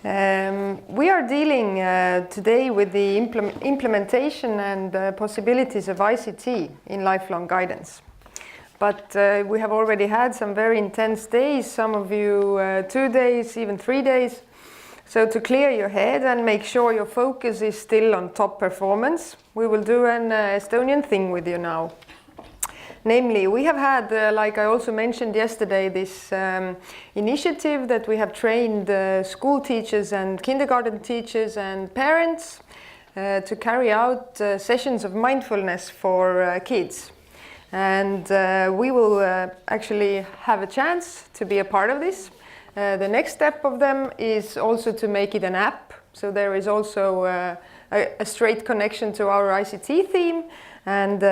We are dealing today with the implementation and possibilities of ICT in lifelong guidance. But we have already had some very intense days, some of you 2 days, even 3 days. So to clear your head and make sure your focus is still on top performance, we will do an Estonian thing with you now. Namely, we have had, like I also mentioned yesterday, this initiative that we have trained school teachers and kindergarten teachers and parents to carry out sessions of mindfulness for kids. And we will actually have a chance to be a part of this. The next step of them is also to make it an app. So there is also a straight connection to our ICT theme. And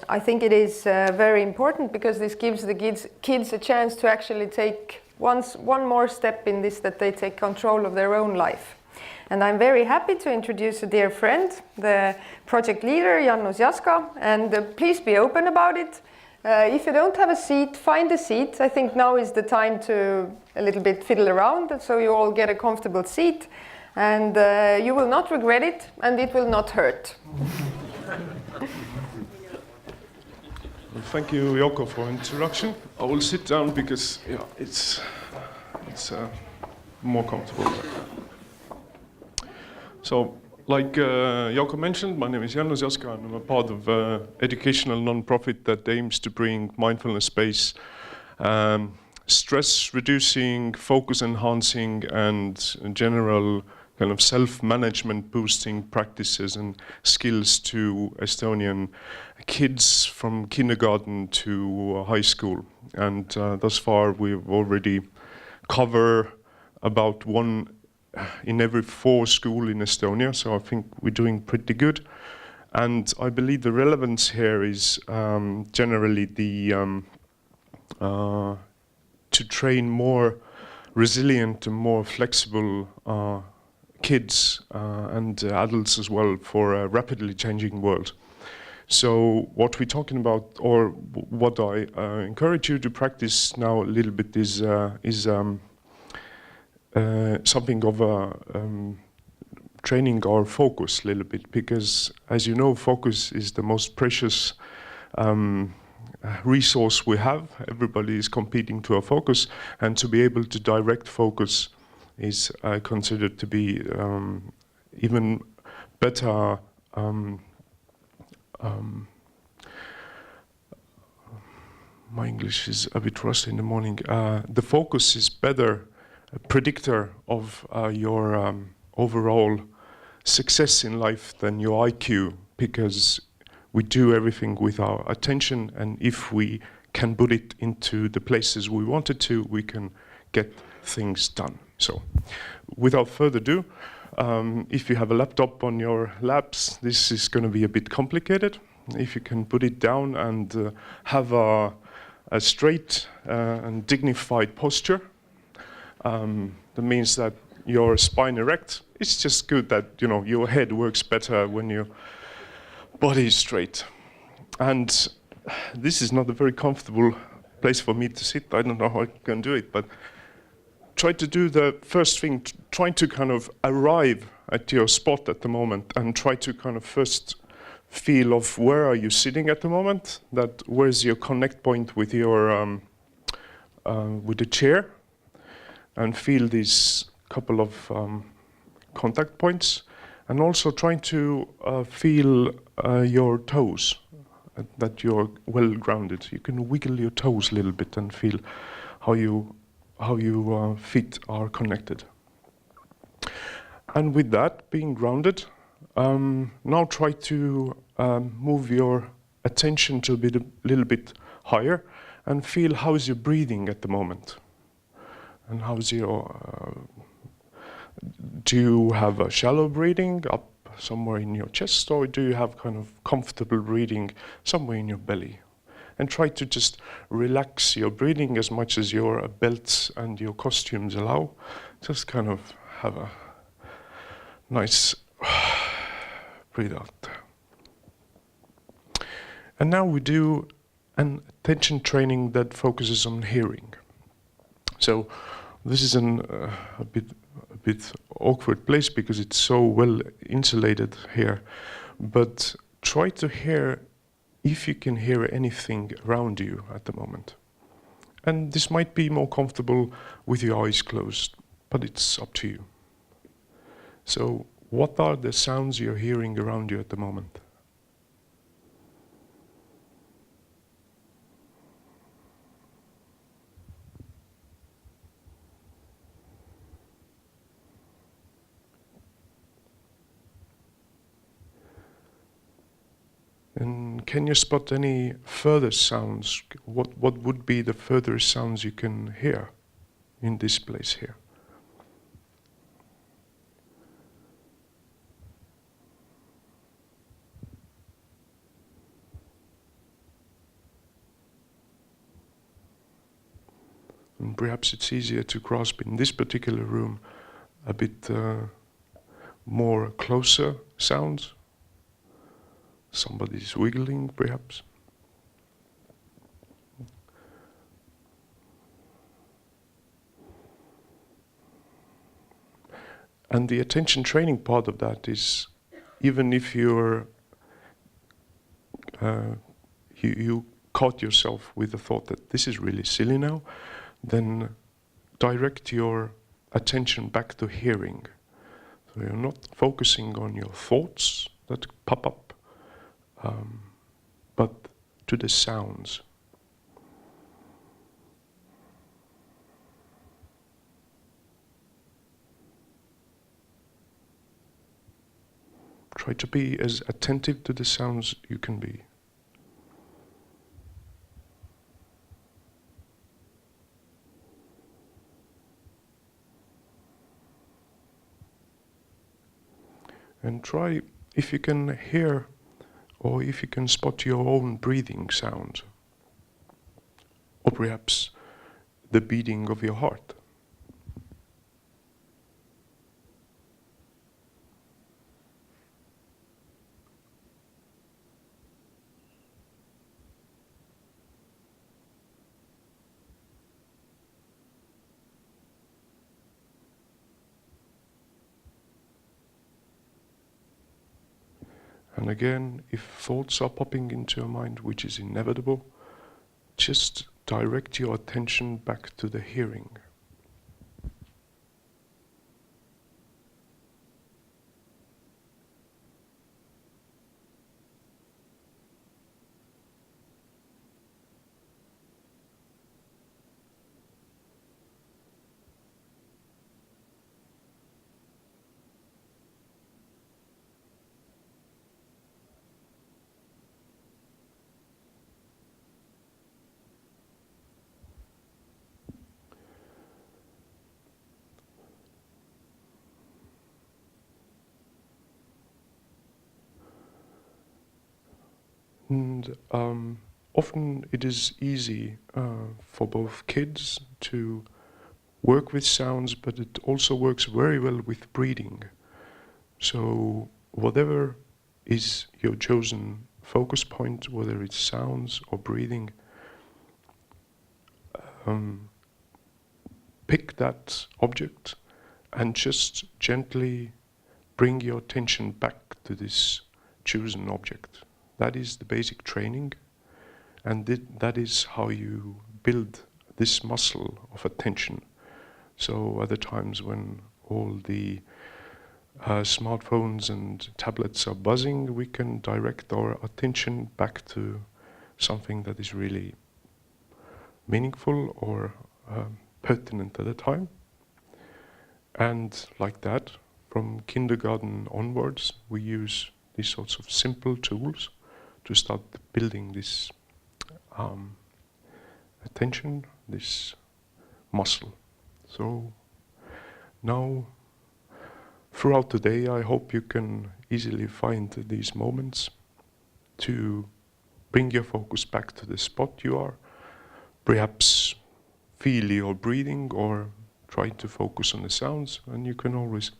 I think it is very important because this gives the kids a chance to actually take one more step in this, that they take control of their own life. And I'm very happy to introduce a dear friend, the project leader, Janus Jaska, and please be open about it. If you don't have a seat, find a seat. I think now is the time to a little bit fiddle around so you all get a comfortable seat. And you will not regret it, and it will not hurt. Well, thank you, Yoko, for introduction. I will sit down because it's more comfortable. So, like Yoko mentioned, my name is Janus Jaska, and I'm a part of an educational non-profit that aims to bring mindfulness-based stress reducing, focus enhancing, and general kind of self-management boosting practices and skills to Estonian kids from kindergarten to high school. And thus far we've already covered about 1 in every 4 schools in Estonia, so I think we're doing pretty good. And I believe the relevance here is generally the to train more resilient and more flexible kids and adults as well for a rapidly changing world. So what we're talking about, or what I encourage you to practice now a little bit, is something of a training our focus a little bit, because as you know, focus is the most precious resource we have. Everybody is competing to a focus, and to be able to direct focus is considered to be even better. My English is a bit rusty in the morning. The focus is better a predictor of your overall success in life than your IQ, because we do everything with our attention, and if we can put it into the places we want it to, we can get things done. So, without further ado, if you have a laptop on your laps, this is going to be a bit complicated. If you can put it down and have a straight and dignified posture, that means that your spine erect. It's just good that your head works better when your body is straight. And this is not a very comfortable place for me to sit. I don't know how I can do it, but try to do the first thing, try to kind of arrive at your spot at the moment, and try to kind of first feel of where are you sitting at the moment, that where's your connect point with your with the chair, and feel these couple of contact points, and also trying to feel your toes, that you're well grounded. You can wiggle your toes a little bit and feel how you feet are connected. And with that, being grounded, now try to move your attention to a little bit higher and feel how's your breathing at the moment. And how's your, do you have a shallow breathing up somewhere in your chest, or do you have kind of comfortable breathing somewhere in your belly? And try to just relax your breathing as much as your belts and your costumes allow. Just kind of have a nice breathe out. And now we do an attention training that focuses on hearing. So this is a bit bit awkward place because it's so well insulated here. But try to hear if you can hear anything around you at the moment. And this might be more comfortable with your eyes closed, but it's up to you. So, what are the sounds you're hearing around you at the moment? And can you spot any further sounds? What would be the further sounds you can hear in this place here? And perhaps it's easier to grasp in this particular room a bit more closer sounds. Somebody's wiggling, perhaps. And the attention training part of that is, even if you caught yourself with the thought that this is really silly now, then direct your attention back to hearing. So you're not focusing on your thoughts that pop up, but to the sounds. Try to be as attentive to the sounds you can be. And try, if you can hear or if you can spot your own breathing sound, or perhaps the beating of your heart. And again, if thoughts are popping into your mind, which is inevitable, just direct your attention back to the hearing. And often it is easy for both kids to work with sounds, but it also works very well with breathing. So whatever is your chosen focus point, whether it's sounds or breathing, pick that object and just gently bring your attention back to this chosen object. That is the basic training, and that is how you build this muscle of attention. So other times when all the smartphones and tablets are buzzing, we can direct our attention back to something that is really meaningful or pertinent at the time. And like that, from kindergarten onwards, we use these sorts of simple tools to start building this attention, this muscle. So now, throughout the day, I hope you can easily find these moments to bring your focus back to the spot you are. Perhaps feel your breathing or try to focus on the sounds, and you can always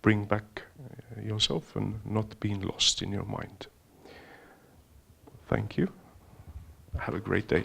bring back yourself and not being lost in your mind. Thank you. Have a great day.